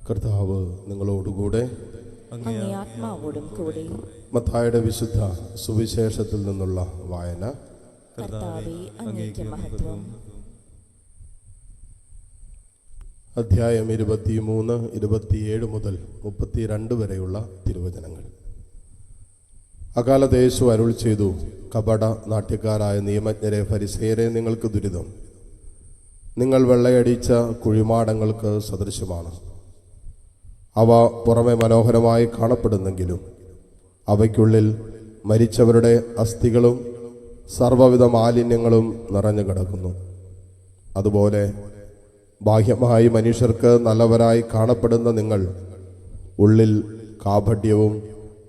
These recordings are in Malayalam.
കർത്താവ് നിങ്ങളോടുകൂടെ. അങ്ങേ ആത്മാവോടും കൂടെ. മത്തായിയുടെ വിശുദ്ധ സുവിശേഷത്തിൽ നിന്നുള്ള വായന. കർത്താവേ, അങ്ങേക്ക് മഹത്വം. അധ്യായം 23, 27 മുതൽ 32 വരെയുള്ള തിരുവചനങ്ങൾ. അകാലത്ത് യേശു അരുൾ ചെയ്തു, കപട നാട്യക്കാരായ നിയമജ്ഞരെ, ഫരിസേയരെ, നിങ്ങൾക്ക് ദുരിതം. നിങ്ങൾ വെള്ളയടിച്ച കുഴിമാടങ്ങൾക്ക് സദൃശമാണ്. അവ പുറമെ മനോഹരമായി കാണപ്പെടുന്നെങ്കിലും അവയ്ക്കുള്ളിൽ മരിച്ചവരുടെ അസ്ഥികളും സർവ്വവിധ മാലിന്യങ്ങളും നിറഞ്ഞു കിടക്കുന്നു. അതുപോലെ ബാഹ്യമായി മനുഷ്യർക്ക് നല്ലവരായി കാണപ്പെടുന്ന നിങ്ങൾ ഉള്ളിൽ കാപഢ്യവും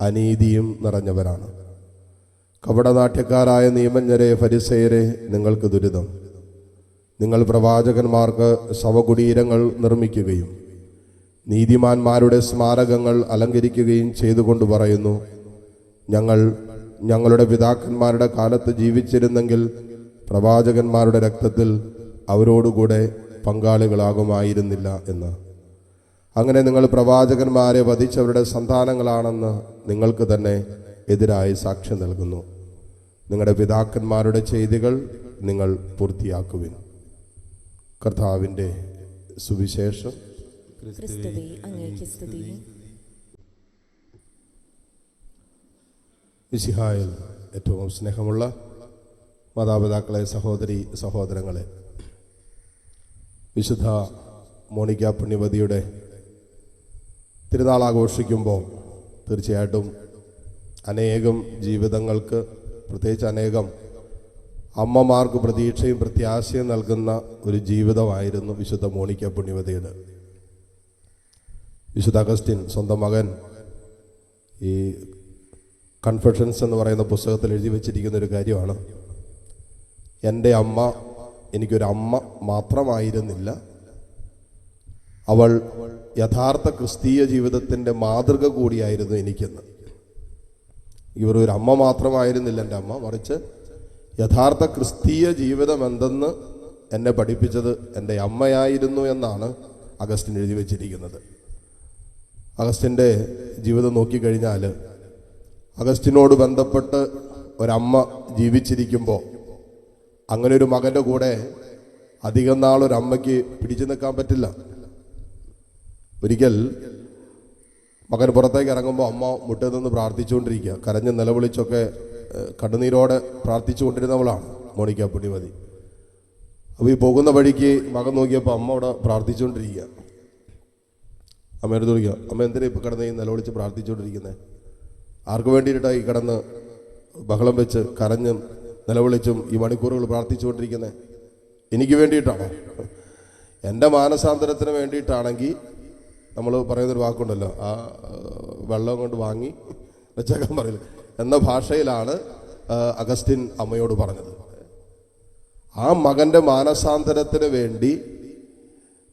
അനീതിയും നിറഞ്ഞവരാണ്. കപടനാട്യക്കാരായ നിയമജ്ഞരെ, ഫരിസേയരെ, നിങ്ങൾക്ക് ദുരിതം. നിങ്ങൾ പ്രവാചകന്മാർക്ക് ശവകുടീരങ്ങൾ നിർമ്മിക്കുകയും നീതിമാന്മാരുടെ സ്മാരകങ്ങൾ അലങ്കരിക്കുകയും ചെയ്തുകൊണ്ട് പറയുന്നു, ഞങ്ങൾ ഞങ്ങളുടെ പിതാക്കന്മാരുടെ കാലത്ത് ജീവിച്ചിരുന്നെങ്കിൽ പ്രവാചകന്മാരുടെ രക്തത്തിൽ അവരോടുകൂടെ പങ്കാളികളാകുമായിരുന്നില്ല എന്ന്. അങ്ങനെ നിങ്ങൾ പ്രവാചകന്മാരെ വധിച്ചവരുടെ സന്താനങ്ങളാണെന്ന് നിങ്ങൾക്ക് തന്നെ എതിരായി സാക്ഷ്യം നൽകുന്നു. നിങ്ങളുടെ പിതാക്കന്മാരുടെ ചെയ്തികൾ നിങ്ങൾ പൂർത്തിയാക്കുവിൻ. കർത്താവിൻ്റെ സുവിശേഷം. ക്രിസ്തുവേ, അങ്ങേക്ക് സ്തുതി. മിശിഹായിൽ ഏറ്റവും സ്നേഹമുള്ള മാതാപിതാക്കളെ, സഹോദരി സഹോദരങ്ങളെ, വിശുദ്ധ മോണിക്ക പുണ്യവതിയുടെ തിരുനാൾ ആഘോഷിക്കുമ്പോൾ തീർച്ചയായിട്ടും അനേകം ജീവിതങ്ങൾക്ക്, പ്രത്യേകിച്ച് അനേകം അമ്മമാർക്ക് പ്രതീക്ഷയും പ്രത്യാശയും നൽകുന്ന ഒരു ജീവിതമായിരുന്നു വിശുദ്ധ മോണിക്ക പുണ്യവതിയുടെ. വിശുദ്ധ അഗസ്റ്റിൻ സ്വന്തം മകൻ ഈ കൺഫെഷൻസ് എന്ന് പറയുന്ന പുസ്തകത്തിൽ എഴുതി വച്ചിരിക്കുന്ന ഒരു കാര്യമാണ്, എൻ്റെ അമ്മ എനിക്കൊരമ്മ മാത്രമായിരുന്നില്ല, അവൾ യഥാർത്ഥ ക്രിസ്തീയ ജീവിതത്തിൻ്റെ മാതൃക കൂടിയായിരുന്നു എനിക്കെന്ന്. ഇവർ ഒരു അമ്മ മാത്രമായിരുന്നില്ല എൻ്റെ അമ്മ, മറിച്ച് യഥാർത്ഥ ക്രിസ്തീയ ജീവിതം എന്തെന്ന് എന്നെ പഠിപ്പിച്ചത് എൻ്റെ അമ്മയായിരുന്നു എന്നാണ് അഗസ്റ്റിൻ എഴുതി വച്ചിരിക്കുന്നത്. അഗസ്റ്റിൻ്റെ ജീവിതം നോക്കിക്കഴിഞ്ഞാൽ അഗസ്റ്റിനോട് ബന്ധപ്പെട്ട് ഒരമ്മ ജീവിച്ചിരിക്കുമ്പോൾ അങ്ങനെ ഒരു മകൻ്റെ കൂടെ അധികം നാളൊരമ്മയ്ക്ക് പിടിച്ചു നിൽക്കാൻ പറ്റില്ല. ഒരിക്കൽ മകൻ പുറത്തേക്ക് ഇറങ്ങുമ്പോൾ അമ്മ മുട്ടിൽ നിന്ന് പ്രാർത്ഥിച്ചുകൊണ്ടിരിക്കുക, കരഞ്ഞ് നിലവിളിച്ചൊക്കെ കണ്ണുനീരോടെ പ്രാർത്ഥിച്ചുകൊണ്ടിരുന്നവളാണ് മോണിക്ക പുണ്യവതി. അപ്പോൾ ഈ പോകുന്ന വഴിക്ക് മകൻ നോക്കിയപ്പോൾ അമ്മ അവിടെ പ്രാർത്ഥിച്ചുകൊണ്ടിരിക്കുക. അമ്മയോട് ചോദിക്കുക, അമ്മ എന്തിനാ ഇപ്പോൾ കിടന്ന് ഈ നിലവിളിച്ച് പ്രാർത്ഥിച്ചുകൊണ്ടിരിക്കുന്നത്? ആർക്ക് വേണ്ടിയിട്ടാണ് ഈ കിടന്ന് ബഹളം വെച്ച് കരഞ്ഞും നിലവിളിച്ചും ഈ മണിക്കൂറുകൾ പ്രാർത്ഥിച്ചുകൊണ്ടിരിക്കുന്നത്? എനിക്ക് വേണ്ടിയിട്ടാണോ? എൻ്റെ മാനസാന്തരത്തിന് വേണ്ടിയിട്ടാണെങ്കിൽ നമ്മൾ പറയുന്നൊരു വാക്കുണ്ടല്ലോ, ആ വെള്ളം കൊണ്ട് വാങ്ങി വെച്ചേക്കാൻ പറയില്ല എന്ന ഭാഷയിലാണ് അഗസ്റ്റിൻ അമ്മയോട് പറഞ്ഞത്. ആ മകൻ്റെ മാനസാന്തരത്തിന് വേണ്ടി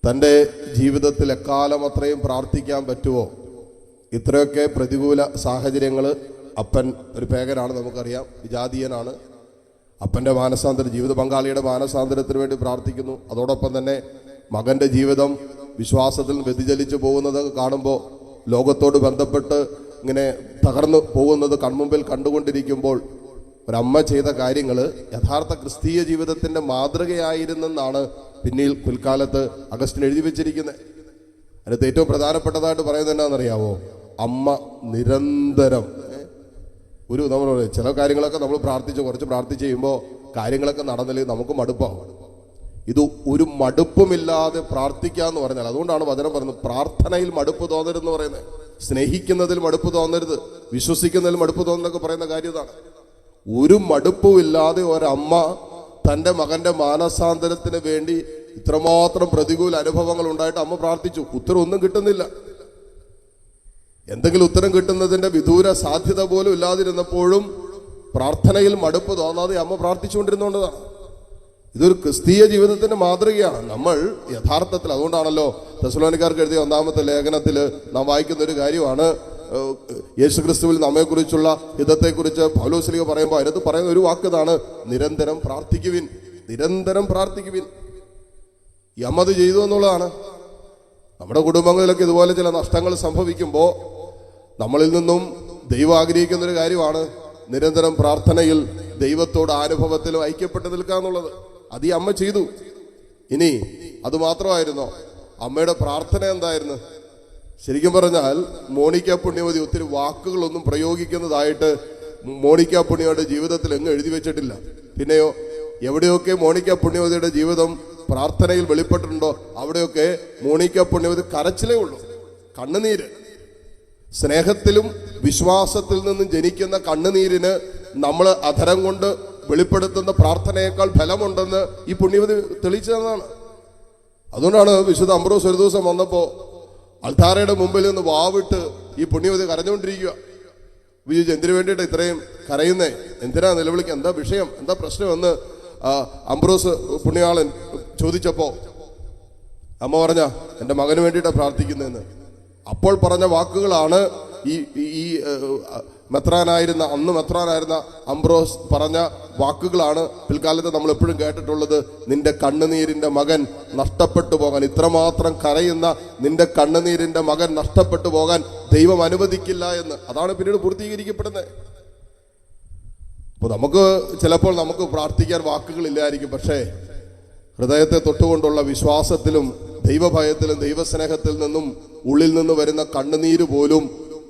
തൻ്റെ ജീവിതത്തിൽ എക്കാലം അത്രയും പ്രാർത്ഥിക്കാൻ പറ്റുമോ? ഇത്രയൊക്കെ പ്രതികൂല സാഹചര്യങ്ങൾ. അപ്പൻ ഒരു പേകനാണ്, നമുക്കറിയാം, വിജാതീയനാണ്. അപ്പൻ്റെ മാനസാന്തരം, ജീവിത പങ്കാളിയുടെ മാനസാന്തരത്തിന് വേണ്ടി പ്രാർത്ഥിക്കുന്നു. അതോടൊപ്പം തന്നെ മകൻ്റെ ജീവിതം വിശ്വാസത്തിൽ വ്യതിചലിച്ചു പോകുന്നത് കാണുമ്പോൾ, ലോകത്തോട് ബന്ധപ്പെട്ട് ഇങ്ങനെ തകർന്നു പോകുന്നത് കൺമുമ്പിൽ കണ്ടുകൊണ്ടിരിക്കുമ്പോൾ ഒരമ്മ ചെയ്ത കാര്യങ്ങൾ യഥാർത്ഥ ക്രിസ്തീയ ജീവിതത്തിൻ്റെ മാതൃകയായിരുന്നെന്നാണ് പിൽക്കാലത്ത് അഗസ്റ്റിൻ എഴുതി വെച്ചിരിക്കുന്നത്. അതിനകത്ത് ഏറ്റവും പ്രധാനപ്പെട്ടതായിട്ട് പറയുന്നത് എന്നാണെന്നറിയാവോ? അമ്മ നിരന്തരം നമ്മൾ ചില കാര്യങ്ങളൊക്കെ നമ്മൾ കുറച്ച് പ്രാർത്ഥിച്ച് കഴിയുമ്പോൾ കാര്യങ്ങളൊക്കെ നടന്നില്ലെങ്കിൽ നമുക്ക് മടുപ്പാവും. ഇത് ഒരു മടുപ്പുമില്ലാതെ പ്രാർത്ഥിക്കുക എന്ന് പറഞ്ഞാൽ, അതുകൊണ്ടാണ് വചനം പറയുന്നത് പ്രാർത്ഥനയിൽ മടുപ്പ് തോന്നരുതെന്ന് പറയുന്നത്. സ്നേഹിക്കുന്നതിൽ മടുപ്പ് തോന്നരുത്, വിശ്വസിക്കുന്നതിൽ മടുപ്പ് തോന്നുന്നതൊക്കെ പറയുന്ന കാര്യം ഇതാണ്. ഒരു മടുപ്പുമില്ലാതെ ഒരമ്മ തൻ്റെ മകൻ്റെ മാനസാന്തരത്തിന് വേണ്ടി ഇത്രമാത്രം പ്രതികൂല അനുഭവങ്ങൾ ഉണ്ടായിട്ട് അമ്മ പ്രാർത്ഥിച്ചു. ഉത്തരം ഒന്നും കിട്ടുന്നില്ല. എന്തെങ്കിലും ഉത്തരം കിട്ടുന്നതിൻ്റെ വിദൂര സാധ്യത പോലും ഇല്ലാതിരുന്നപ്പോഴും പ്രാർത്ഥനയിൽ മടുപ്പ് തോന്നാതെ അമ്മ പ്രാർത്ഥിച്ചുകൊണ്ടിരുന്നുകൊണ്ടതാണ്. ഇതൊരു ക്രിസ്തീയ ജീവിതത്തിന്റെ മാതൃകയാണ്. നമ്മൾ യഥാർത്ഥത്തിൽ, അതുകൊണ്ടാണല്ലോ തെസ്സലോനിക്കാർക്ക് എഴുതിയ 1-ാമത്തെ ലേഖനത്തിൽ നാം വായിക്കുന്ന ഒരു കാര്യമാണ്, യേശുക്രിസ്തുവിൽ നമ്മെക്കുറിച്ചുള്ള ഹിതത്തെക്കുറിച്ച് പൗലോസ് ശ്ലീഹ പറയുമ്പോൾ അതിനകത്ത് പറയുന്ന ഒരു വാക്ക് ഇതാണ്, നിരന്തരം പ്രാർത്ഥിക്കുവിൻ. നിരന്തരം പ്രാർത്ഥിക്കുവിൻ. ഈ അമ്മ അത് ചെയ്തു എന്നുള്ളതാണ്. നമ്മുടെ കുടുംബങ്ങളിലൊക്കെ ഇതുപോലെ ചില നഷ്ടങ്ങൾ സംഭവിക്കുമ്പോൾ നമ്മളിൽ നിന്നും ദൈവം ആഗ്രഹിക്കുന്നൊരു കാര്യമാണ് നിരന്തരം പ്രാർത്ഥനയിൽ ദൈവത്തോട് അനുഭവത്തിലും ഐക്യപ്പെട്ട് നിൽക്കുക എന്നുള്ളത്. അത് ഈ അമ്മ ചെയ്തു. ഇനി അത് മാത്രമായിരുന്നോ? അമ്മയുടെ പ്രാർത്ഥന എന്തായിരുന്നു? ശരിക്കും പറഞ്ഞാൽ മോണിക്ക പുണ്യവതി ഒത്തിരി വാക്കുകളൊന്നും പ്രയോഗിക്കുന്നതായിട്ട് മോണിക്ക പുണ്യവതിയുടെ ജീവിതത്തിൽ എങ്ങും എഴുതി വെച്ചിട്ടില്ല. പിന്നെയോ എവിടെയൊക്കെ മോണിക്ക പുണ്യവതിയുടെ ജീവിതം പ്രാർത്ഥനയിൽ വെളിപ്പെട്ടിട്ടുണ്ടോ അവിടെയൊക്കെ മോണിക്ക പുണ്യവതി കരച്ചിലേ ഉള്ളൂ, കണ്ണുനീര്. സ്നേഹത്തിലും വിശ്വാസത്തിൽ നിന്നും ജനിക്കുന്ന കണ്ണുനീരിന് നമ്മൾ അധരം കൊണ്ട് വെളിപ്പെടുത്തുന്ന പ്രാർത്ഥനയേക്കാൾ ഫലമുണ്ടെന്ന് ഈ പുണ്യവതി തെളിയിച്ചതാണ്. അതുകൊണ്ടാണ് വിശുദ്ധ അംബ്രോസ് ഒരു ദിവസം വന്നപ്പോൾ അൾത്താരയുടെ മുമ്പിൽ നിന്ന് വാവിട്ട് ഈ പുണ്യവതി കരഞ്ഞുകൊണ്ടിരിക്കുക. വിജയിച്ച് എന്തിനു വേണ്ടിയിട്ട് ഇത്രയും കരയുന്നേ, എന്തിനാ നിലവിളിക്കുക, എന്താ വിഷയം, എന്താ പ്രശ്നമെന്ന് അംബ്രോസ് പുണ്യാളൻ ചോദിച്ചപ്പോൾ അമ്മ പറഞ്ഞ എൻ്റെ മകന് വേണ്ടിയിട്ടാണ് പ്രാർത്ഥിക്കുന്നതെന്ന്. അപ്പോൾ പറഞ്ഞ വാക്കുകളാണ് ഈ മെത്രാനായിരുന്ന അന്ന് മെത്രാനായിരുന്ന അംബ്രോസ് പറഞ്ഞ വാക്കുകളാണ് പിൽക്കാലത്ത് നമ്മൾ എപ്പോഴും കേട്ടിട്ടുള്ളത്. നിന്റെ കണ്ണുനീരിന്റെ മകൻ നഷ്ടപ്പെട്ടു പോകാൻ, ഇത്രമാത്രം കരയുന്ന നിന്റെ കണ്ണുനീരിന്റെ മകൻ നഷ്ടപ്പെട്ടു പോകാൻ ദൈവം അനുവദിക്കില്ല എന്ന്. അതാണ് പിന്നീട് പൂർത്തീകരിക്കപ്പെടുന്നത്. അപ്പോൾ ചിലപ്പോൾ നമുക്ക് പ്രാർത്ഥിക്കാൻ വാക്കുകളില്ലായിരിക്കും, പക്ഷേ ഹൃദയത്തെ തൊട്ടുകൊണ്ടുള്ള വിശ്വാസത്തിലും ദൈവഭയത്തിലും ദൈവസ്നേഹത്തിൽ നിന്നും ഉള്ളിൽ നിന്ന് വരുന്ന കണ്ണുനീര് പോലും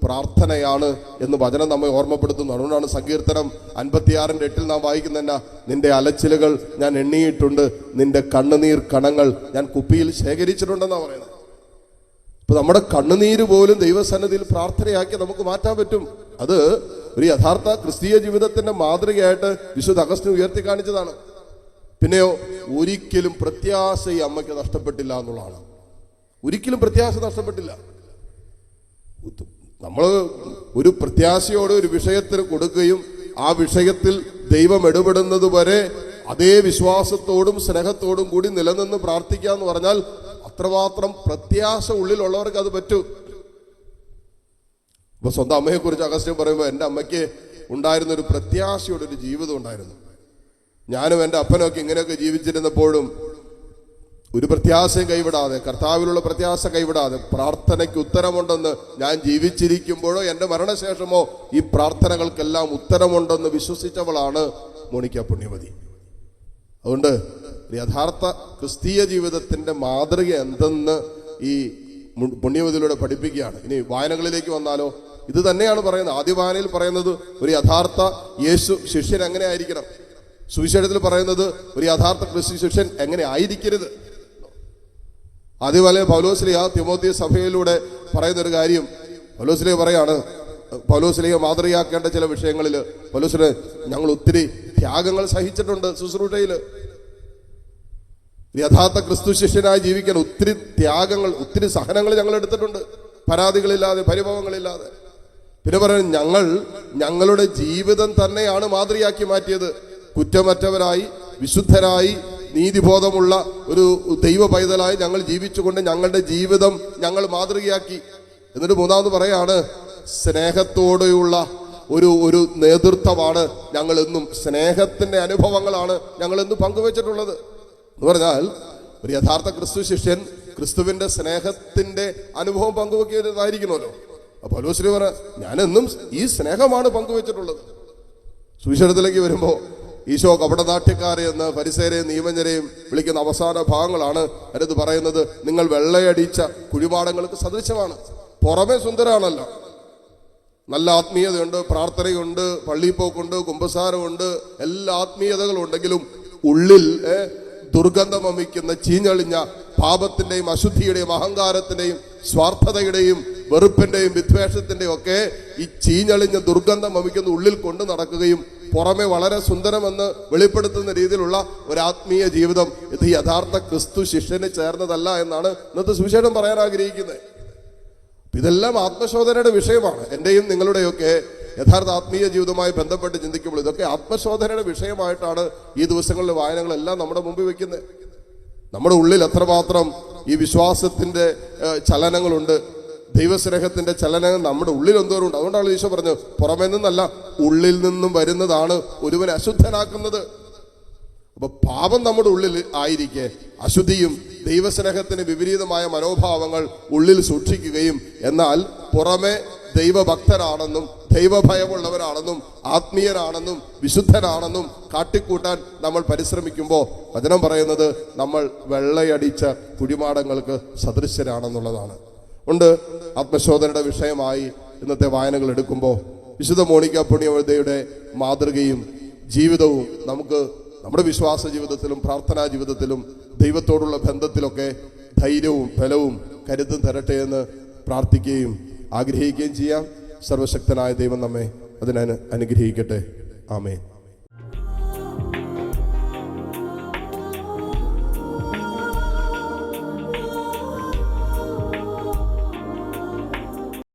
പ്രാർത്ഥനയാണ് എന്ന് വചനം നമ്മെ ഓർമ്മപ്പെടുത്തുന്നു. അതുകൊണ്ടാണ് സങ്കീർത്തനം 56:8 നാം വായിക്കുന്ന, നിന്റെ അലച്ചിലുകൾ ഞാൻ എണ്ണിയിട്ടുണ്ട്, നിന്റെ കണ്ണുനീർ കണങ്ങൾ ഞാൻ കുപ്പിയിൽ ശേഖരിച്ചിട്ടുണ്ടെന്നാണ് പറയുന്നത്. ഇപ്പൊ നമ്മുടെ കണ്ണുനീര് പോലും ദൈവസന്നിധിയിൽ പ്രാർത്ഥനയാക്കി നമുക്ക് മാറ്റാൻ പറ്റും. അത് ഒരു യഥാർത്ഥ ക്രിസ്തീയ ജീവിതത്തിന്റെ മാതൃകയായിട്ട് വിശുദ്ധ അഗസ്റ്റിൻ ഉയർത്തി കാണിച്ചതാണ്. പിന്നെയോ ഒരിക്കലും പ്രത്യാശ ഈ അമ്മയ്ക്ക് നഷ്ടപ്പെട്ടില്ല എന്നുള്ളതാണ്. ഒരിക്കലും പ്രത്യാശ നഷ്ടപ്പെട്ടില്ല. നമ്മൾ ഒരു പ്രത്യാശയോടെ ഒരു വിഷയത്തിന് കൊടുക്കുകയും ആ വിഷയത്തിൽ ദൈവം ഇടപെടുന്നത് വരെ അതേ വിശ്വാസത്തോടും സ്നേഹത്തോടും കൂടി നിലനിന്ന് പ്രാർത്ഥിക്കുക എന്ന് പറഞ്ഞാൽ അത്രമാത്രം പ്രത്യാശ ഉള്ളിലുള്ളവർക്ക് അത് പറ്റൂ. ഇപ്പൊ സ്വന്തം അമ്മയെ കുറിച്ച് അഗസ്റ്റിൻ പറയുമ്പോൾ എൻ്റെ അമ്മയ്ക്ക് ഉണ്ടായിരുന്ന ഒരു പ്രത്യാശയുടെ ഒരു ജീവിതം ഉണ്ടായിരുന്നു. ഞാനും എൻ്റെ അപ്പനൊക്കെ ഇങ്ങനെയൊക്കെ ജീവിച്ചിരുന്നപ്പോഴും ഒരു പ്രത്യാശയും കൈവിടാതെ, കർത്താവിലുള്ള പ്രത്യാശ കൈവിടാതെ, പ്രാർത്ഥനയ്ക്ക് ഉത്തരമുണ്ടെന്ന് ഞാൻ ജീവിച്ചിരിക്കുമ്പോഴോ എൻ്റെ മരണശേഷമോ ഈ പ്രാർത്ഥനകൾക്കെല്ലാം ഉത്തരമുണ്ടെന്ന് വിശ്വസിച്ചവളാണ് മോണിക്ക പുണ്യവതി. അതുകൊണ്ട് യഥാർത്ഥ ക്രിസ്തീയ ജീവിതത്തിന്റെ മാതൃക എന്തെന്ന് ഈ പുണ്യവതിയിലൂടെ പഠിപ്പിക്കുകയാണ്. ഇനി വായനകളിലേക്ക് വന്നാലോ, ഇത് തന്നെയാണ് പറയുന്നത്. ആദ്യ വായനയിൽ പറയുന്നത് ഒരു യഥാർത്ഥ യേശു ശിഷ്യൻ എങ്ങനെ ആയിരിക്കണം. സുവിശേഷത്തിൽ പറയുന്നത് ഒരു യഥാർത്ഥ ക്രിസ്തു ശിഷ്യൻ എങ്ങനെ ആയിരിക്കരുത്. ആദ്യപോലെ പൗലോസ്ലീഹ തിമോത്തി സഭയിലൂടെ പറയുന്നൊരു കാര്യം, പൗലോസ്ലീഹ പറയാണ്, പൗലോസ്ലീഹ മാതൃകയാക്കേണ്ട ചില വിഷയങ്ങളിൽ പൗലോസ്ലീഹ ഞങ്ങൾ ഒത്തിരി ത്യാഗങ്ങൾ സഹിച്ചിട്ടുണ്ട് ശുശ്രൂഷയിൽ. യഥാർത്ഥ ക്രിസ്തു ശിഷ്യനായി ജീവിക്കാൻ ഒത്തിരി ത്യാഗങ്ങൾ, ഒത്തിരി സഹനങ്ങൾ ഞങ്ങൾ എടുത്തിട്ടുണ്ട്, പരാതികളില്ലാതെ പരിഭവങ്ങളില്ലാതെ. പിന്നെ പറയുന്നത് ഞങ്ങളുടെ ജീവിതം തന്നെയാണ് മാതൃകയാക്കി മാറ്റിയത്. കുറ്റമറ്റവരായി വിശുദ്ധരായി നീതിബോധമുള്ള ഒരു ദൈവ പൈതലായി ഞങ്ങൾ ജീവിച്ചുകൊണ്ട് ഞങ്ങളുടെ ജീവിതം ഞങ്ങൾ മാതൃകയാക്കി. എന്നിട്ട് മൂന്നാമത് പറയാണ്, സ്നേഹത്തോടെയുള്ള ഒരു നേതൃത്വമാണ് ഞങ്ങൾ എന്നും, സ്നേഹത്തിന്റെ അനുഭവങ്ങളാണ് ഞങ്ങൾ എന്നും പങ്കുവച്ചിട്ടുള്ളത് എന്ന് പറഞ്ഞാൽ ഒരു യഥാർത്ഥ ക്രിസ്തു ശിഷ്യൻ ക്രിസ്തുവിന്റെ സ്നേഹത്തിന്റെ അനുഭവം പങ്കുവെക്കുന്നതായിരിക്കണമല്ലോ. അപ്പോൾ പൗലോസ് പറ ഞാനെന്നും ഈ സ്നേഹമാണ് പങ്കുവെച്ചിട്ടുള്ളത്. സുവിശേഷത്തിലേക്ക് വരുമ്പോൾ ഈശോ കപടനാട്യക്കാരെ എന്ന് ഫരിസേരെയും നിയമജ്ഞരെയും വിളിക്കുന്ന അവസാന ഭാഗങ്ങളാണ് അതിനകത്ത് പറയുന്നത്, നിങ്ങൾ വെള്ളയടിച്ച കുഴിമാടങ്ങൾക്ക് സദൃശമാണ്. പുറമെ സുന്ദരാണല്ലോ, നല്ല ആത്മീയതയുണ്ട്, പ്രാർത്ഥനയുണ്ട്, പള്ളിപ്പോക്കുണ്ട്, കുമ്പസാരമുണ്ട്, എല്ലാ ആത്മീയതകളും ഉണ്ടെങ്കിലും ഉള്ളിൽ ദുർഗന്ധം വമിക്കുന്ന ചീഞ്ഞളിഞ്ഞ പാപത്തിന്റെയും അശുദ്ധിയുടെയും അഹങ്കാരത്തിന്റെയും സ്വാർത്ഥതയുടെയും വെറുപ്പിന്റെയും വിദ്വേഷത്തിന്റെയും ഒക്കെ ഈ ചീഞ്ഞളിഞ്ഞ ദുർഗന്ധം വമിക്കുന്ന ഉള്ളിൽ കൊണ്ടു നടക്കുകയും പുറമെ വളരെ സുന്ദരമെന്ന് വെളിപ്പെടുത്തുന്ന രീതിയിലുള്ള ഒരു ആത്മീയ ജീവിതം ഇത് യഥാർത്ഥ ക്രിസ്തു ശിഷ്യന് ചേർന്നതല്ല എന്നാണ് ഇന്നത്തെ സുവിശേഷം പറയാൻ ആഗ്രഹിക്കുന്നത്. ഇതെല്ലാം ആത്മശോധനയുടെ വിഷയമാണ്. എൻ്റെയും നിങ്ങളുടെയൊക്കെ യഥാർത്ഥ ആത്മീയ ജീവിതവുമായി ബന്ധപ്പെട്ട് ചിന്തിക്കുമ്പോൾ ഇതൊക്കെ ആത്മശോധനയുടെ വിഷയമായിട്ടാണ് ഈ ദിവസങ്ങളിലെ വായനകളെല്ലാം നമ്മുടെ മുമ്പിൽ വെക്കുന്നത്. നമ്മുടെ ഉള്ളിൽ എത്രമാത്രം ഈ വിശ്വാസത്തിന്റെ ചലനങ്ങളുണ്ട്, ദൈവസ്നേഹത്തിന്റെ ചലനങ്ങൾ നമ്മുടെ ഉള്ളിൽ എന്തോരുണ്ട്. അതുകൊണ്ടാണ് ഈശോ പറഞ്ഞു, പുറമേ നിന്നല്ല ഉള്ളിൽ നിന്നും വരുന്നതാണ് ഒരുവനെ അശുദ്ധനാക്കുന്നത്. അപ്പൊ പാപം നമ്മുടെ ഉള്ളിൽ ആയിരിക്കെ അശുദ്ധിയും ദൈവസ്നേഹത്തിന് വിപരീതമായ മനോഭാവങ്ങൾ ഉള്ളിൽ സൂക്ഷിക്കുകയും എന്നാൽ പുറമെ ദൈവഭക്തരാണെന്നും ദൈവഭയമുള്ളവരാണെന്നും ആത്മീയരാണെന്നും വിശുദ്ധരാണെന്നും കാട്ടിക്കൂട്ടാൻ നമ്മൾ പരിശ്രമിക്കുമ്പോൾ വചനം പറയുന്നത് നമ്മൾ വെള്ളയടിച്ച കുഴിമാടങ്ങൾക്ക് സദൃശ്യരാണെന്നുള്ളതാണ്. ഉണ്ട് ആത്മശോധനയുടെ വിഷയമായി ഇന്നത്തെ വായനകൾ എടുക്കുമ്പോൾ വിശുദ്ധ മോണിക്ക പുണ്യവതിയുടെ മാതൃകയും ജീവിതവും നമുക്ക് നമ്മുടെ വിശ്വാസ ജീവിതത്തിലും പ്രാർത്ഥനാ ജീവിതത്തിലും ദൈവത്തോടുള്ള ബന്ധത്തിലൊക്കെ ധൈര്യവും ബലവും കരുത്തും തരട്ടെ എന്ന് പ്രാർത്ഥിക്കുകയും ആഗ്രഹിക്കുകയും ചെയ്യാം. സർവശക്തനായ ദൈവം നമ്മെ അതിന് അനുഗ്രഹിക്കട്ടെ. ആമേൻ.